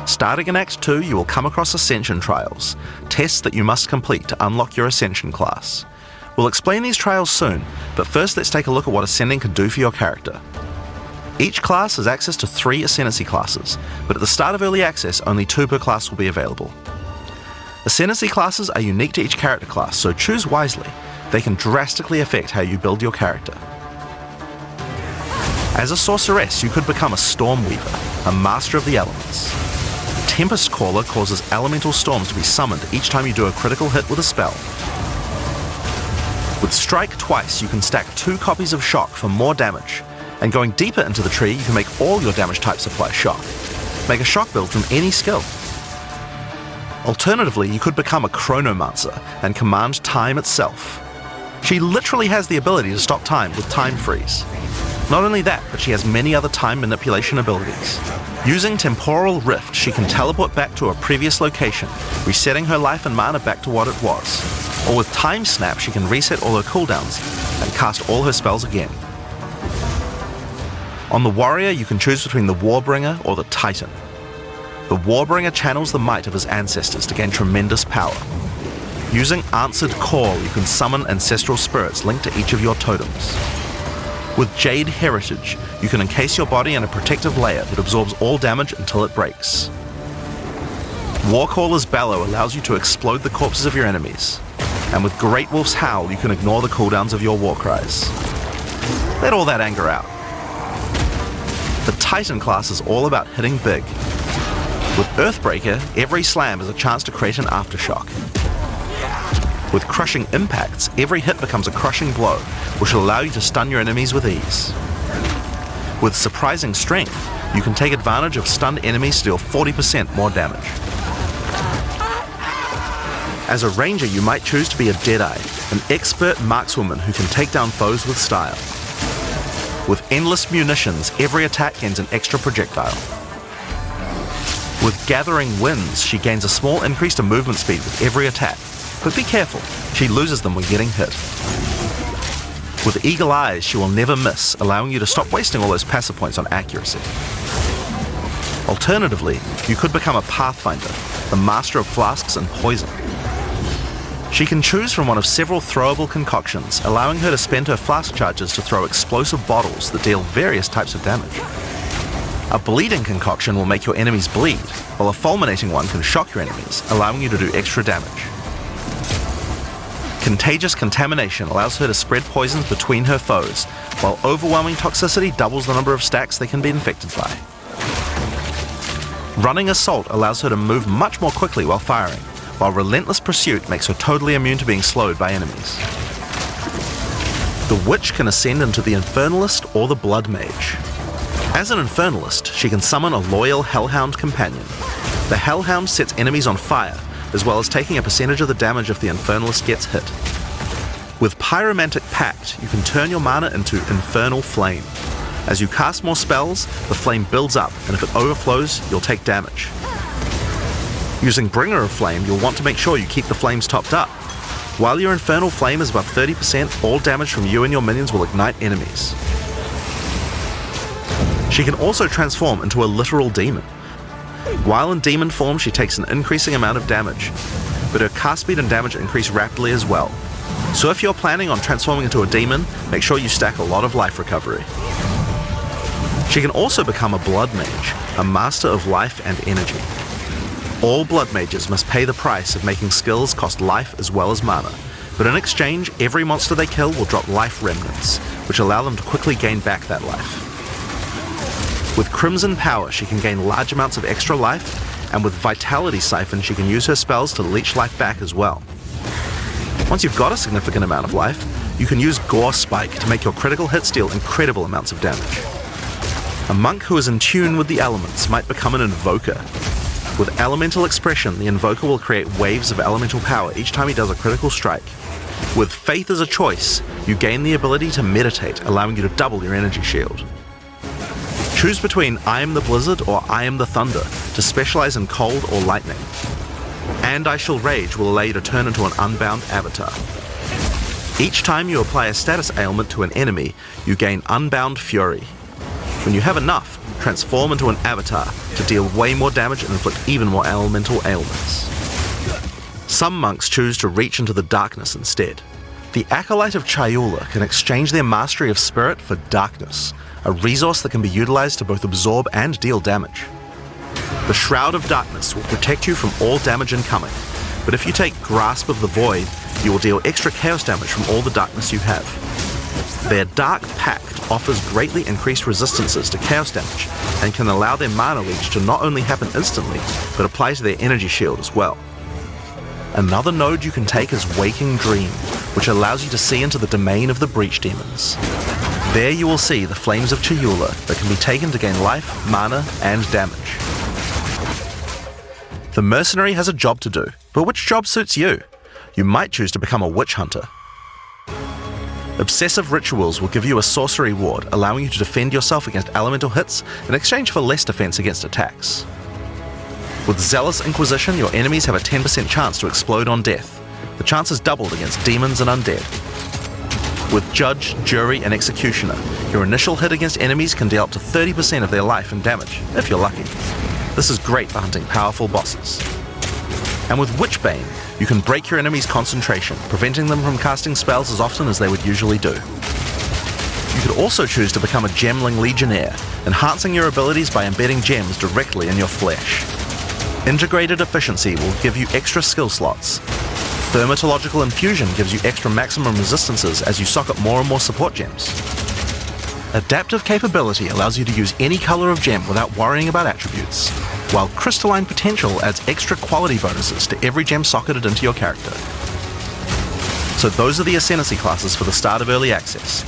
Starting in Act 2, you will come across Ascension Trials, tests that you must complete to unlock your Ascension class. We'll explain these trials soon, but first let's take a look at what Ascending can do for your character. Each class has access to 3 Ascendancy classes, but at the start of Early Access, only 2 per class will be available. Ascendancy classes are unique to each character class, so choose wisely. They can drastically affect how you build your character. As a sorceress, you could become a Storm Weaver, a master of the elements. Tempest Caller causes elemental storms to be summoned each time you do a critical hit with a spell. With Strike twice, you can stack 2 copies of Shock for more damage, and going deeper into the tree, you can make all your damage types apply Shock. Make a Shock build from any skill. Alternatively, you could become a Chronomancer and command time itself. She literally has the ability to stop time with Time Freeze. Not only that, but she has many other time manipulation abilities. Using Temporal Rift, she can teleport back to a previous location, resetting her life and mana back to what it was. Or with Time Snap, she can reset all her cooldowns and cast all her spells again. On the Warrior, you can choose between the Warbringer or the Titan. The Warbringer channels the might of his ancestors to gain tremendous power. Using Answered Call, you can summon ancestral spirits linked to each of your totems. With Jade Heritage, you can encase your body in a protective layer that absorbs all damage until it breaks. Warcaller's Bellow allows you to explode the corpses of your enemies. And with Great Wolf's Howl, you can ignore the cooldowns of your war cries. Let all that anger out. The Titan class is all about hitting big. With Earthbreaker, every slam is a chance to create an aftershock. With Crushing Impacts, every hit becomes a crushing blow, which will allow you to stun your enemies with ease. With Surprising Strength, you can take advantage of stunned enemies to deal 40% more damage. As a ranger, you might choose to be a Deadeye, an expert markswoman who can take down foes with style. With Endless Munitions, every attack gains an extra projectile. With Gathering Winds, she gains a small increase to movement speed with every attack, but be careful, she loses them when getting hit. With Eagle Eyes, she will never miss, allowing you to stop wasting all those passive points on accuracy. Alternatively, you could become a Pathfinder, the master of flasks and poison. She can choose from one of several throwable concoctions, allowing her to spend her flask charges to throw explosive bottles that deal various types of damage. A bleeding concoction will make your enemies bleed, while a fulminating one can shock your enemies, allowing you to do extra damage. Contagious Contamination allows her to spread poisons between her foes, while Overwhelming Toxicity doubles the number of stacks they can be infected by. Running Assault allows her to move much more quickly while firing, while Relentless Pursuit makes her totally immune to being slowed by enemies. The Witch can ascend into the Infernalist or the Blood Mage. As an Infernalist, she can summon a loyal Hellhound companion. The Hellhound sets enemies on fire, as well as taking a percentage of the damage if the Infernalist gets hit. With Pyromantic Pact, you can turn your mana into Infernal Flame. As you cast more spells, the flame builds up, and if it overflows, you'll take damage. Using Bringer of Flame, you'll want to make sure you keep the flames topped up. While your Infernal Flame is above 30%, all damage from you and your minions will ignite enemies. She can also transform into a literal demon. While in demon form, she takes an increasing amount of damage, but her cast speed and damage increase rapidly as well. So if you're planning on transforming into a demon, make sure you stack a lot of life recovery. She can also become a Blood Mage, a master of life and energy. All Blood Mages must pay the price of making skills cost life as well as mana, but in exchange, every monster they kill will drop life remnants, which allow them to quickly gain back that life. With Crimson Power, she can gain large amounts of extra life, and with Vitality Siphon, she can use her spells to leech life back as well. Once you've got a significant amount of life, you can use Gore Spike to make your critical hits deal incredible amounts of damage. A monk who is in tune with the elements might become an Invoker. With Elemental Expression, the Invoker will create waves of elemental power each time he does a critical strike. With Faith as a choice, you gain the ability to meditate, allowing you to double your energy shield. Choose between I am the Blizzard or I am the Thunder to specialize in cold or lightning. And I Shall Rage will allow you to turn into an unbound avatar. Each time you apply a status ailment to an enemy, you gain Unbound Fury. When you have enough, transform into an avatar to deal way more damage and inflict even more elemental ailments. Some monks choose to reach into the darkness instead. The Acolyte of Chayula can exchange their mastery of spirit for darkness, a resource that can be utilized to both absorb and deal damage. The Shroud of Darkness will protect you from all damage incoming, but if you take Grasp of the Void, you will deal extra chaos damage from all the darkness you have. Their Dark Pact offers greatly increased resistances to chaos damage and can allow their mana leech to not only happen instantly, but apply to their energy shield as well. Another node you can take is Waking Dream, which allows you to see into the domain of the Breach Demons. There you will see the Flames of Chayula that can be taken to gain life, mana, and damage. The Mercenary has a job to do, but which job suits you? You might choose to become a Witch Hunter. Obsessive Rituals will give you a sorcery ward, allowing you to defend yourself against elemental hits in exchange for less defense against attacks. With Zealous Inquisition, your enemies have a 10% chance to explode on death. The chance is doubled against demons and undead. With Judge, Jury, and Executioner, your initial hit against enemies can deal up to 30% of their life and damage, if you're lucky. This is great for hunting powerful bosses. And with Witchbane, you can break your enemy's concentration, preventing them from casting spells as often as they would usually do. You could also choose to become a Gemling Legionnaire, enhancing your abilities by embedding gems directly in your flesh. Integrated Efficiency will give you extra skill slots. Thermatological Infusion gives you extra maximum resistances as you socket more and more support gems. Adaptive Capability allows you to use any color of gem without worrying about attributes, while Crystalline Potential adds extra quality bonuses to every gem socketed into your character. So those are the Ascendancy classes for the start of Early Access.